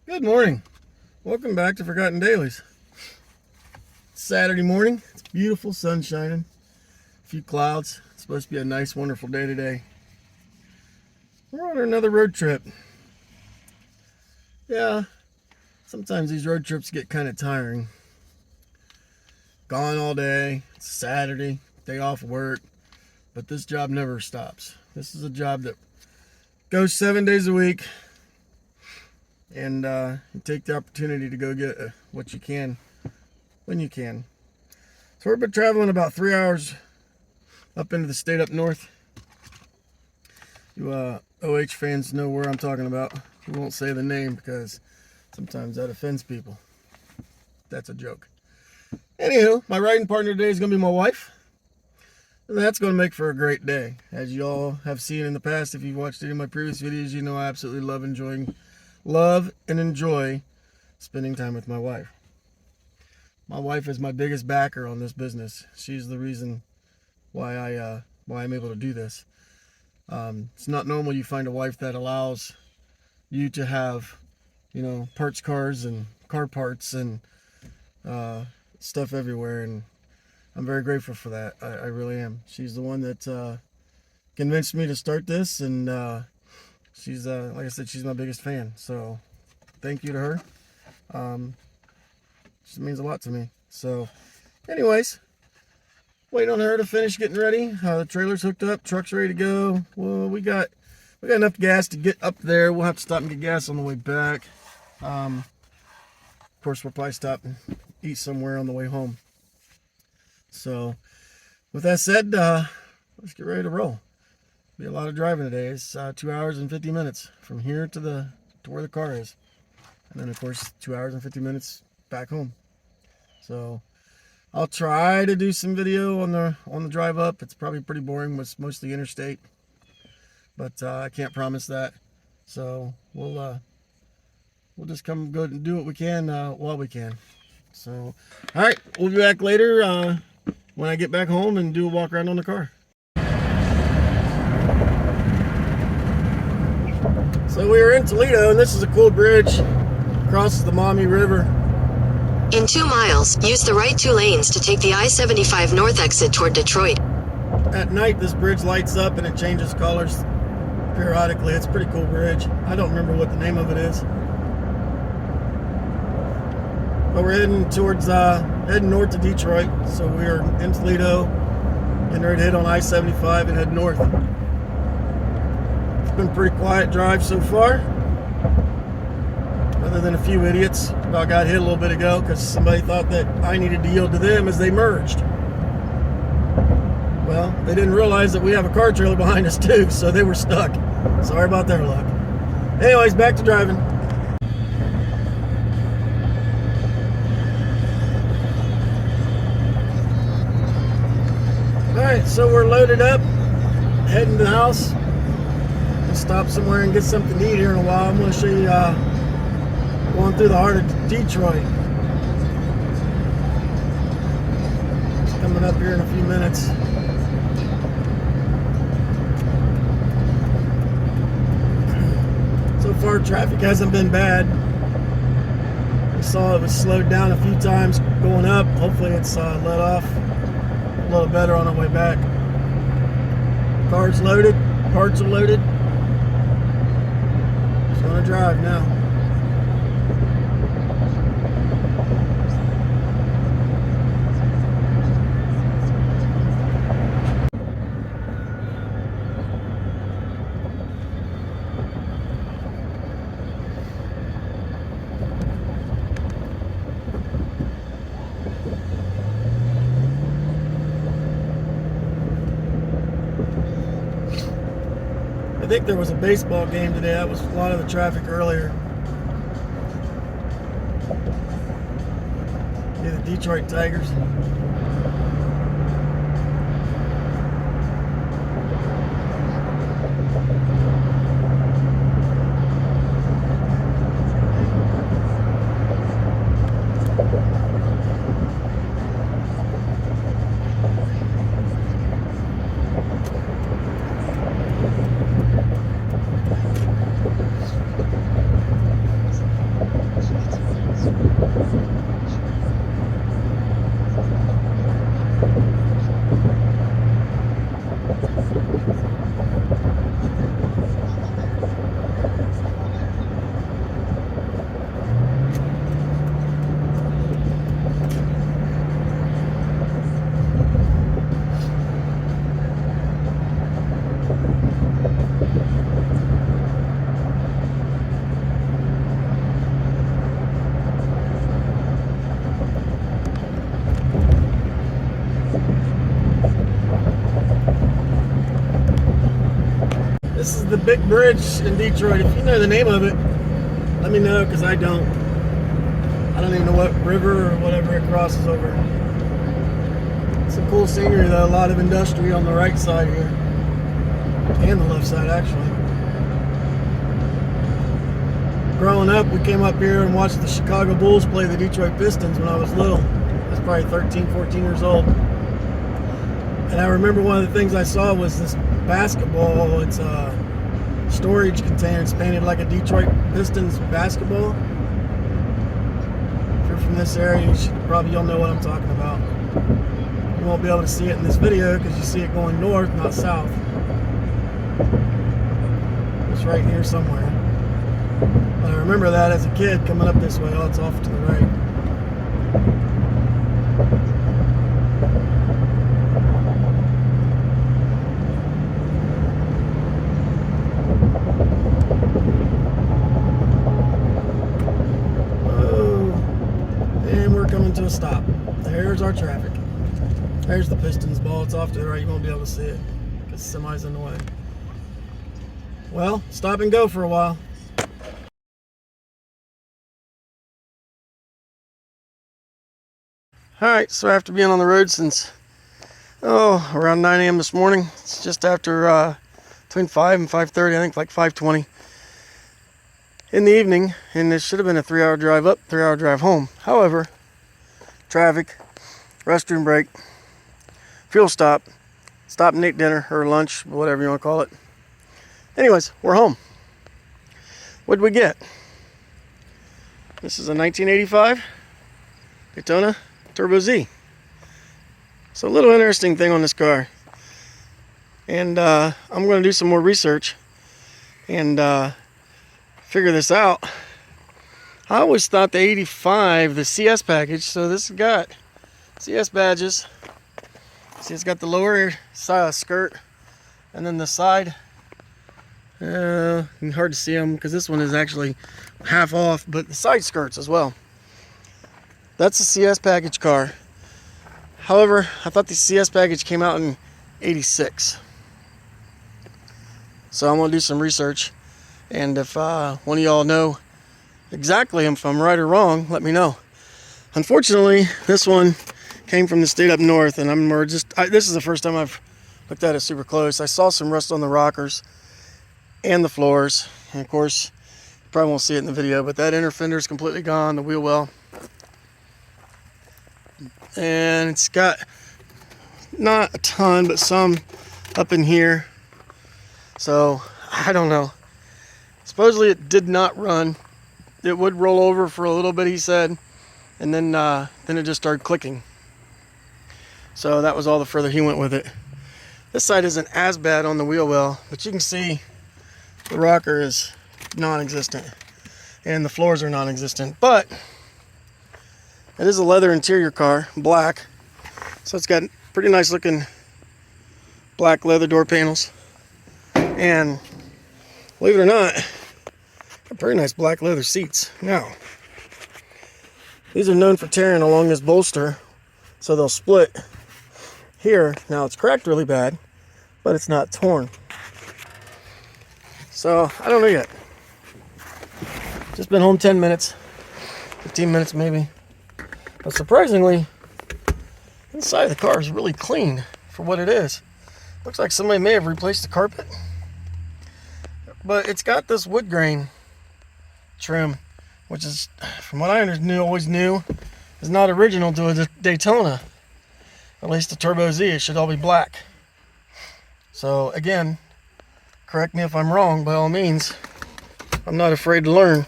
Good morning. Welcome back to Forgotten Dailies. It's Saturday morning. It's beautiful, sun shining. A few clouds. It's supposed to be a nice, wonderful day today. We're on another road trip. Yeah, sometimes these road trips get kind of tiring. Gone all day. It's Saturday, day off work. But this job never stops. This is a job that goes 7 days a week. And you take the opportunity to go get what you can when you can. So we've been traveling about 3 hours up into the state up north. You OH fans know where I'm talking about. We won't say the name because sometimes that offends people. That's a joke. Anywho, my riding partner today is going to be my wife. And that's going to make for a great day. As you all have seen in the past, if you've watched any of my previous videos, you know I absolutely love and enjoy spending time with my wife. My wife is my biggest backer on this business. She's the reason why I'm able to do this. It's not normal you find a wife that allows you to have, parts cars and car parts and stuff everywhere, and I'm very grateful for that. I really am. She's the one that convinced me to start this, and she's, like I said, she's my biggest fan. So thank you to her. She means a lot to me. So anyways, waiting on her to finish getting ready. The trailer's hooked up, truck's ready to go. Well, we got enough gas to get up there. We'll have to stop and get gas on the way back. Of course, we'll probably stop and eat somewhere on the way home. So with that said, let's get ready to roll. Be a lot of driving today. It's 2 hours and 50 minutes from here to where the car is, and then of course 2 hours and 50 minutes back home. So I'll try to do some video on the drive up. It's probably pretty boring. It's mostly interstate, but I can't promise that. So we'll just come go and do what we can while we can. So all right, we'll be back later when I get back home and do a walk around on the car. So we were in Toledo, and this is a cool bridge. Crosses the Maumee River. In 2 miles, use the right 2 lanes to take the I-75 north exit toward Detroit. At night, this bridge lights up and it changes colors periodically. It's a pretty cool bridge. I don't remember what the name of it is. But we're heading north to Detroit. So we're in Toledo, getting ready to hit on I-75 and head north. Been a pretty quiet drive so far, other than a few idiots about got hit a little bit ago because somebody thought that I needed to yield to them as they merged. Well, they didn't realize that we have a car trailer behind us too, so they were stuck. Sorry about their luck. Anyways, back to driving. Alright, so we're loaded up, heading to the house. Stop somewhere and get something to eat here in a while. I'm going to show you going through the heart of Detroit. It's coming up here in a few minutes. So far, traffic hasn't been bad. I saw it was slowed down a few times going up. Hopefully it's let off a little better on the way back. Car's loaded, parts are loaded. Gonna drive now. I think there was a baseball game today. That was a lot of the traffic earlier. Yeah, the Detroit Tigers. is the big bridge in Detroit. If you know the name of it, let me know, because I don't. I don't even know what river or whatever it crosses over. Some cool scenery though, a lot of industry on the right side here. And the left side actually. Growing up, we came up here and watched the Chicago Bulls play the Detroit Pistons when I was little. I was probably 13, 14 years old. And I remember one of the things I saw was this basketball. It's a storage container. It's painted like a Detroit Pistons basketball. If you're from this area, you'll know what I'm talking about. You won't be able to see it in this video because you see it going north, not south. It's right here somewhere. But I remember that as a kid coming up this way. Oh, it's off to the right. To a stop. There's our traffic. There's the Pistons ball. It's off to the right. You won't be able to see it because semi's in the way. Well, stop and go for a while. Alright, so after being on the road since around 9 a.m. this morning, it's just after between 5 and 5:30, I think like 5:20 in the evening, and it should have been a 3-hour drive up, 3-hour drive home. However, traffic, restroom break, fuel stop and eat dinner or lunch, whatever you want to call it. Anyways, we're home. What did we get? This is a 1985 Daytona Turbo Z. So a little interesting thing on this car. And I'm going to do some more research and figure this out. I always thought the 85, the CS package, so this has got CS badges. See, it's got the lower side skirt and then the side. Hard to see them because this one is actually half off, but the side skirts as well. That's a CS package car. However, I thought the CS package came out in 86. So I'm going to do some research, and if one of y'all know exactly if I'm right or wrong, let me know. Unfortunately, this one came from the state up north, and this is the first time I've looked at it super close. I saw some rust on the rockers and the floors, and of course you probably won't see it in the video, but that inner fender is completely gone, the wheel well, and it's got not a ton but some up in here. So I don't know. Supposedly it did not run. It would roll over for a little bit, he said, and then it just started clicking. So that was all the further he went with it. This side isn't as bad on the wheel well, but you can see the rocker is non-existent and the floors are non-existent. But it is a leather interior car, black, so it's got pretty nice looking black leather door panels, and believe it or not, pretty nice black leather seats. Now, these are known for tearing along this bolster, so they'll split here. Now it's cracked really bad, but it's not torn. So I don't know yet. Just been home 10 minutes, 15 minutes maybe. But surprisingly, inside of the car is really clean for what it is. Looks like somebody may have replaced the carpet. But it's got this wood grain trim, which is, from what I always knew, is not original to a Daytona. At least the Turbo Z, it should all be black. So again, correct me if I'm wrong, by all means. I'm not afraid to learn.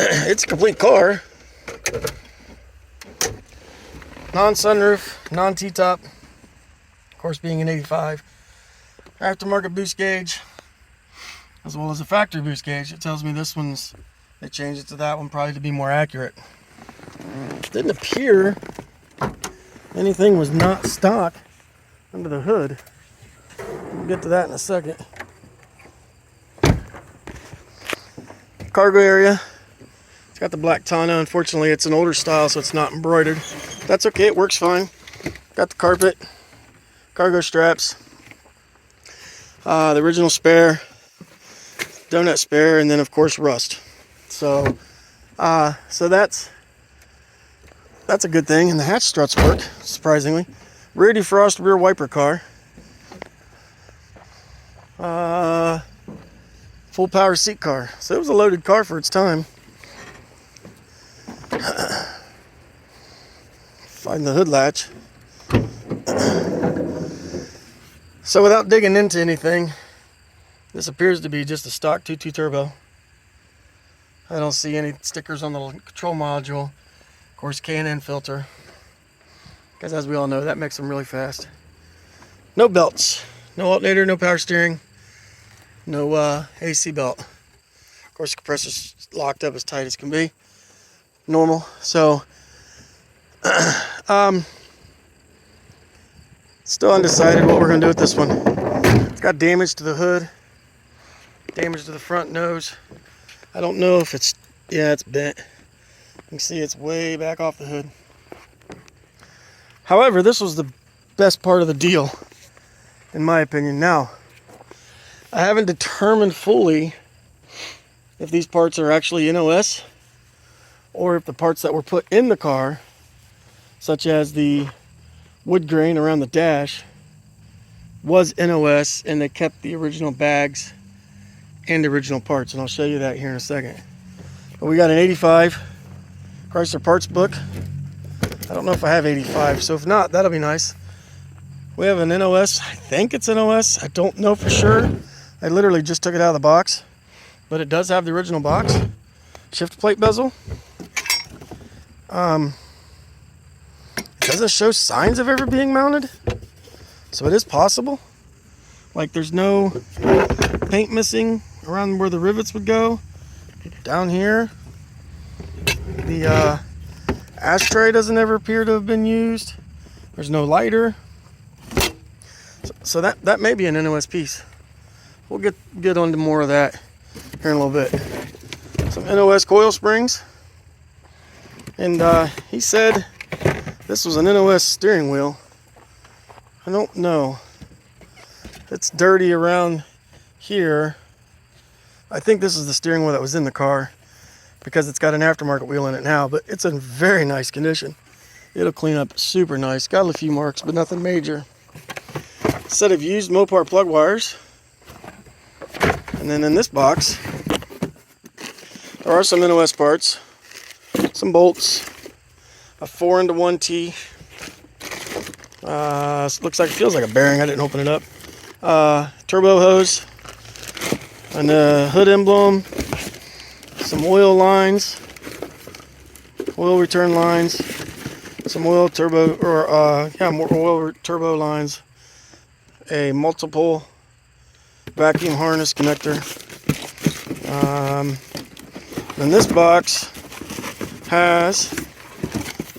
It's a complete car. Non-sunroof, non-T-top. Of course, being an 85. Aftermarket boost gauge, as well as a factory boost gauge. It tells me this one's, they changed it to that one probably to be more accurate. It didn't appear anything was not stock under the hood. We'll get to that in a second. Cargo area. It's got the black tonneau. Unfortunately, it's an older style, so it's not embroidered. That's okay, it works fine. Got the carpet, cargo straps, the original spare, donut spare, and then of course rust. So that's a good thing. And the hatch struts work, surprisingly. Rear defrost, rear wiper car. Full power seat car. So it was a loaded car for its time. Find the hood latch. So without digging into anything, this appears to be just a stock 2.2 turbo. I don't see any stickers on the control module. Of course, K&N filter, because as we all know, that makes them really fast. No belts, no alternator, no power steering, no AC belt. Of course, the compressor's locked up as tight as can be. Normal. So, still undecided what we're going to do with this one. It's got damage to the hood, damage to the front nose. I don't know if it's, yeah, it's bent. You can see it's way back off the hood. However, this was the best part of the deal, in my opinion. Now, I haven't determined fully if these parts are actually NOS or if the parts that were put in the car, such as the wood grain around the dash, was NOS and they kept the original bags and the original parts, and I'll show you that here in a second. But we got an 85 Chrysler parts book. I don't know if I have 85, so if not, that'll be nice. We have an NOS. I think it's NOS. I don't know for sure. I literally just took it out of the box, but it does have the original box. Shift plate bezel. It doesn't show signs of ever being mounted, so it is possible. Like, there's no paint missing around where the rivets would go. Down here, the ashtray doesn't ever appear to have been used. There's no lighter, so that may be an NOS piece. We'll get on to more of that here in a little bit. Some NOS coil springs, and he said this was an NOS steering wheel. I don't know. It's dirty around here. I think this is the steering wheel that was in the car, because it's got an aftermarket wheel in it now, but it's in very nice condition. It'll clean up super nice. Got a few marks, but nothing major. Set of used Mopar plug wires. And then in this box, there are some NOS parts, some bolts, a 4-into-1 T. Looks like, it feels like a bearing. I didn't open it up. Turbo hose, and a hood emblem, some oil lines, oil return lines, some oil turbo, or more oil turbo lines, a multiple vacuum harness connector. And this box has,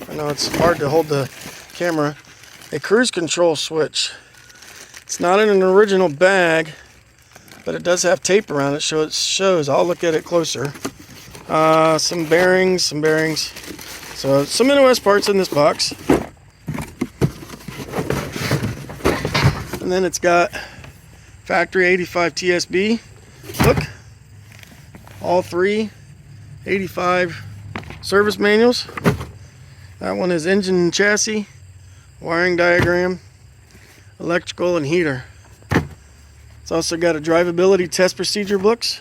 I know it's hard to hold the camera, a cruise control switch. It's not in an original bag, but it does have tape around it, so it shows. I'll look at it closer. Some bearings. So some NOS parts in this box. And then it's got factory 85 TSB. Look, all three 85 service manuals. That one is engine and chassis, wiring diagram, electrical, and heater. It's also got a drivability test procedure books,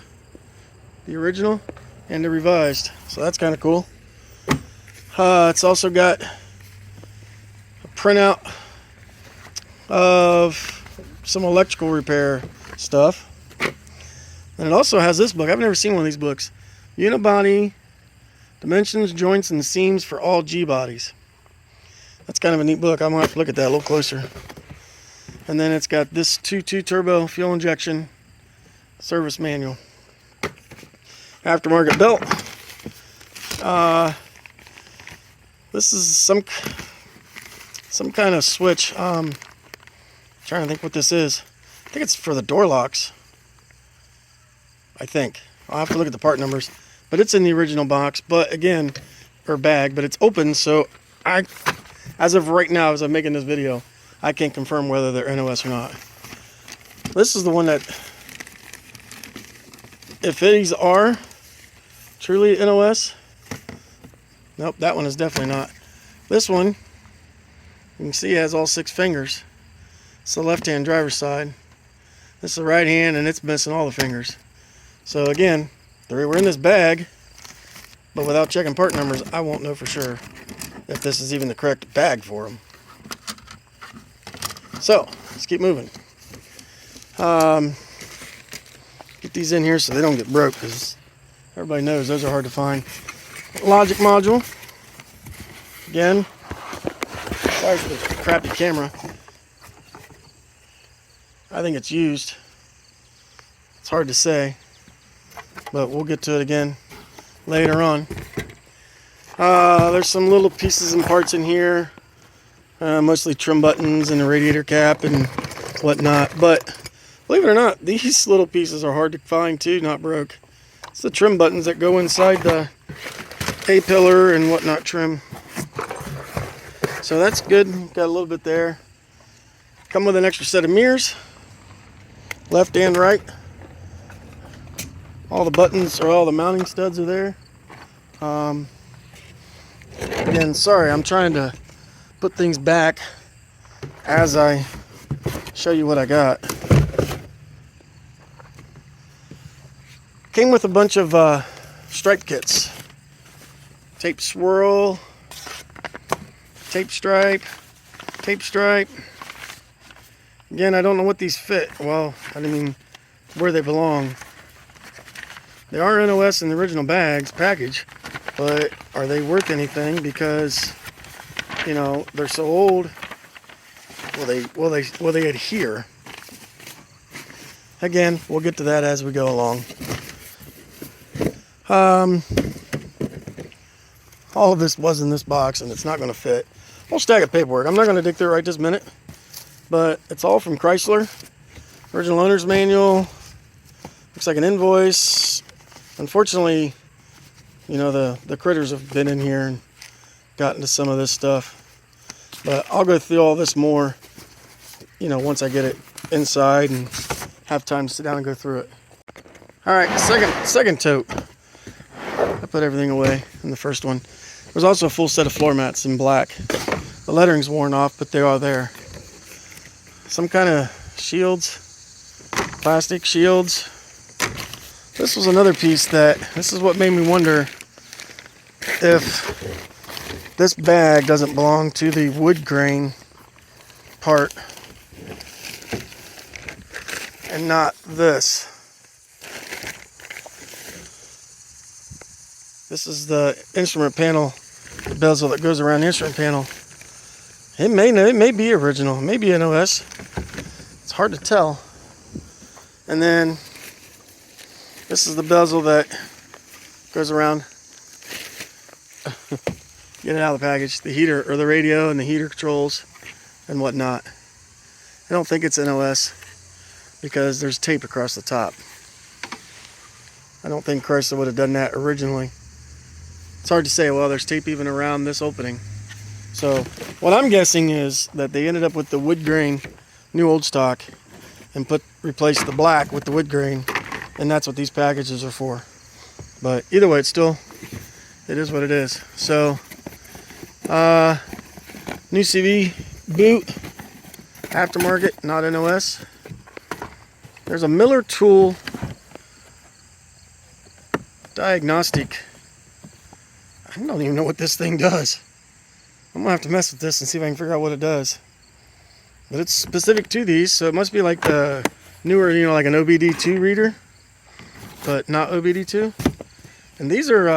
the original and the revised, so that's kind of cool. It's also got a printout of some electrical repair stuff, and it also has this book. I've never seen one of these books. Unibody dimensions, joints, and seams for all G bodies. That's kind of a neat book. I'm gonna have to look at that a little closer. And then it's got this 2.2 turbo fuel injection service manual. Aftermarket belt. This is some kind of switch. Trying to think what this is. I think it's for the door locks. I think. I'll have to look at the part numbers. But it's in the original box, but again, or bag, but it's open, so as of right now, as I'm making this video, I can't confirm whether they're NOS or not. This is the one that, if these are truly NOS, nope, that one is definitely not. This one, you can see, has all 6 fingers. It's the left-hand driver's side. This is the right hand, and it's missing all the fingers. So again, they were in this bag, but without checking part numbers, I won't know for sure if this is even the correct bag for them. So let's keep moving. Get these in here so they don't get broke, because everybody knows those are hard to find. Logic module. Again, sorry for the crappy camera. I think it's used. It's hard to say, but we'll get to it again later on. There's some little pieces and parts in here, mostly trim buttons and a radiator cap and whatnot, but believe it or not, these little pieces are hard to find too, not broke. It's the trim buttons that go inside the A-pillar and whatnot trim. So that's good. Got a little bit there. Come with an extra set of mirrors, left and right. All the buttons, or all the mounting studs, are there. Again, sorry, I'm trying to put things back as I show you what I got. Came with a bunch of stripe kits. Tape swirl, tape stripe, tape stripe. Again, I don't know what these fit. Well, I mean, where they belong. They are NOS in the original package, but are they worth anything? Because, you know, they're so old. Will they adhere? Again, we'll get to that as we go along. All of this was in this box, and it's not going to fit. Whole stack of paperwork. I'm not going to dig through it right this minute, but it's all from Chrysler. Original owner's manual. Looks like an invoice. Unfortunately, you know, the critters have been in here and gotten to some of this stuff. But I'll go through all this more, you know, once I get it inside and have time to sit down and go through it. All right, second tote. I put everything away in the first one. There's also a full set of floor mats in black. The lettering's worn off, but they are there. Some kind of shields, plastic shields. This was another piece this is what made me wonder if this bag doesn't belong to the wood grain part and not this. This is the instrument panel, the bezel that goes around the instrument panel. It may be original, it may be NOS. It's hard to tell. And then this is the bezel that goes around. Get it out of the package. The heater, or the radio and the heater controls and whatnot. I don't think it's NOS because there's tape across the top. I don't think Chrysler would have done that originally. It's hard to say. Well, there's tape even around this opening. So what I'm guessing is that they ended up with the wood grain, new old stock, and replaced the black with the wood grain, and that's what these packages are for. But either way, it is what it is. So new CV boot, aftermarket, not NOS. There's a Miller Tool diagnostic. I don't even know what this thing does. I'm gonna have to mess with this and see if I can figure out what it does. But it's specific to these, so it must be like the newer, you know, like an OBD2 reader, but not OBD2. And these are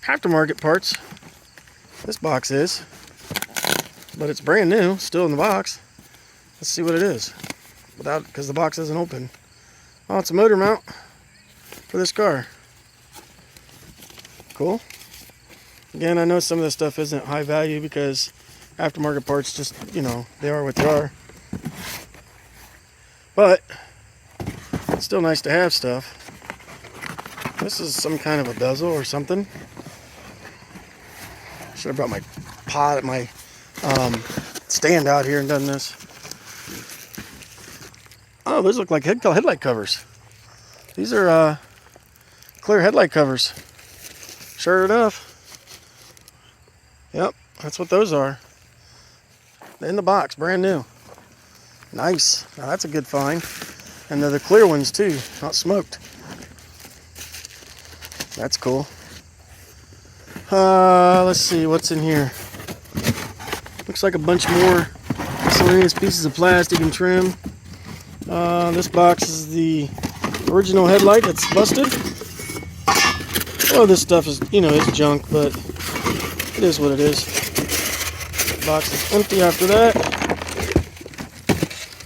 aftermarket parts. This box is, but it's brand new, still in the box. Let's see what it is, because the box isn't open. Oh, it's a motor mount for this car. Cool. Again, I know some of this stuff isn't high value because aftermarket parts just, you know, they are what they are. But it's still nice to have stuff. This is some kind of a bezel or something. Should have brought my pot, my stand out here and done this. Oh, those look like headlight covers. These are clear headlight covers. Sure enough. Yep, that's what those are. In the box, brand new. Nice. Now that's a good find. And they're the clear ones too, not smoked. That's cool. Let's see what's in here. Looks like a bunch more miscellaneous pieces of plastic and trim. This box is the original headlight that's busted. Oh, this stuff is, it's junk, but it is what it is. Box is empty after that.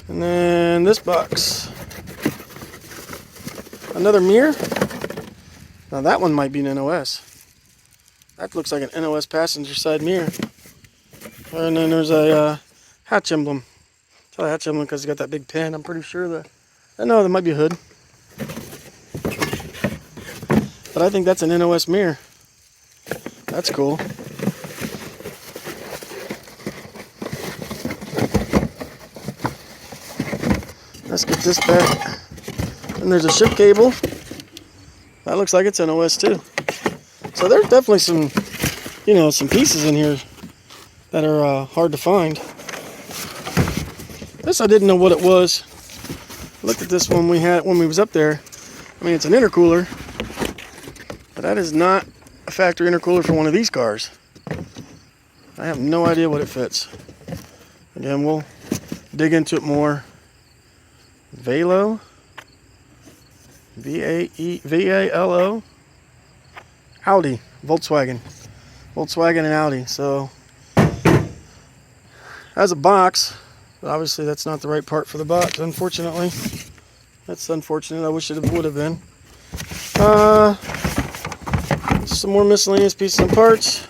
And then this box. Another mirror. Now that one might be an NOS. That looks like an NOS passenger side mirror. And then there's a hatch emblem. It's a hatch emblem because it's got that big pin. I'm pretty sure that... No, that might be a hood. But I think that's an NOS mirror. That's cool. Let's get this back. And there's a ship cable. That looks like it's NOS too. So there's definitely some, some pieces in here that are hard to find. This I didn't know what it was. I looked at this one we had when we was up there. I mean, it's an intercooler, but that is not a factory intercooler for one of these cars. I have no idea what it fits. Again, we'll dig into it more. Valo, V-A-E-V-A-L-O, Audi, Volkswagen and Audi. So has a box, but obviously that's not the right part for the box, unfortunately. That's unfortunate. I wish it would have been. Some more miscellaneous pieces and parts.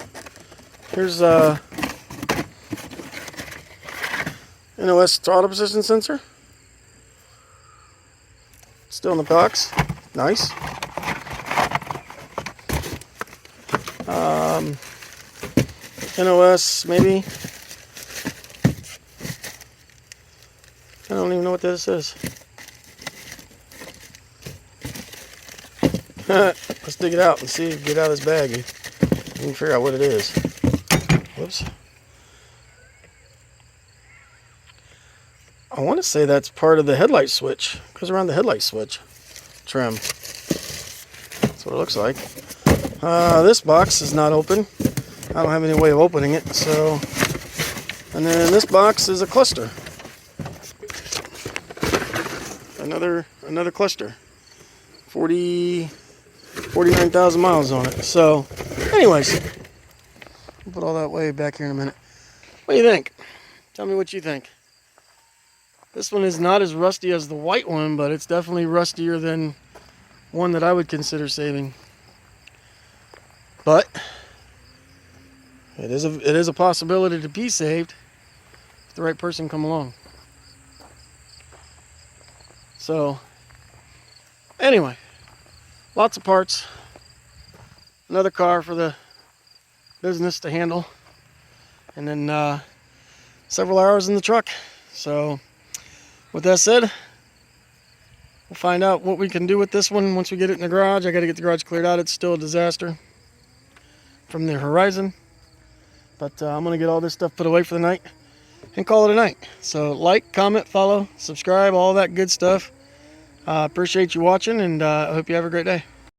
Here's NOS throttle position sensor. Still in the box. Nice. NOS, maybe. I don't even know what this is. Let's dig it out and see. Get out of this bag. You can figure out what it is. Whoops. I want to say that's part of the headlight switch. Goes around the headlight switch trim. That's what it looks like. This box is not open. I don't have any way of opening it. So, and then this box is a cluster. Another cluster. 49,000 miles on it. So, anyways, we'll put all that way back here in a minute. What do you think? Tell me what you think. This one is not as rusty as the white one, but it's definitely rustier than one that I would consider saving. But it is a possibility to be saved if the right person come along. So anyway, lots of parts. Another car for the business to handle, and then several hours in the truck. So with that said, we'll find out what we can do with this one once we get it in the garage. I got to get the garage cleared out. It's still a disaster from the horizon. But I'm going to get all this stuff put away for the night and call it a night. So like, comment, follow, subscribe, all that good stuff. Appreciate you watching, and I hope you have a great day.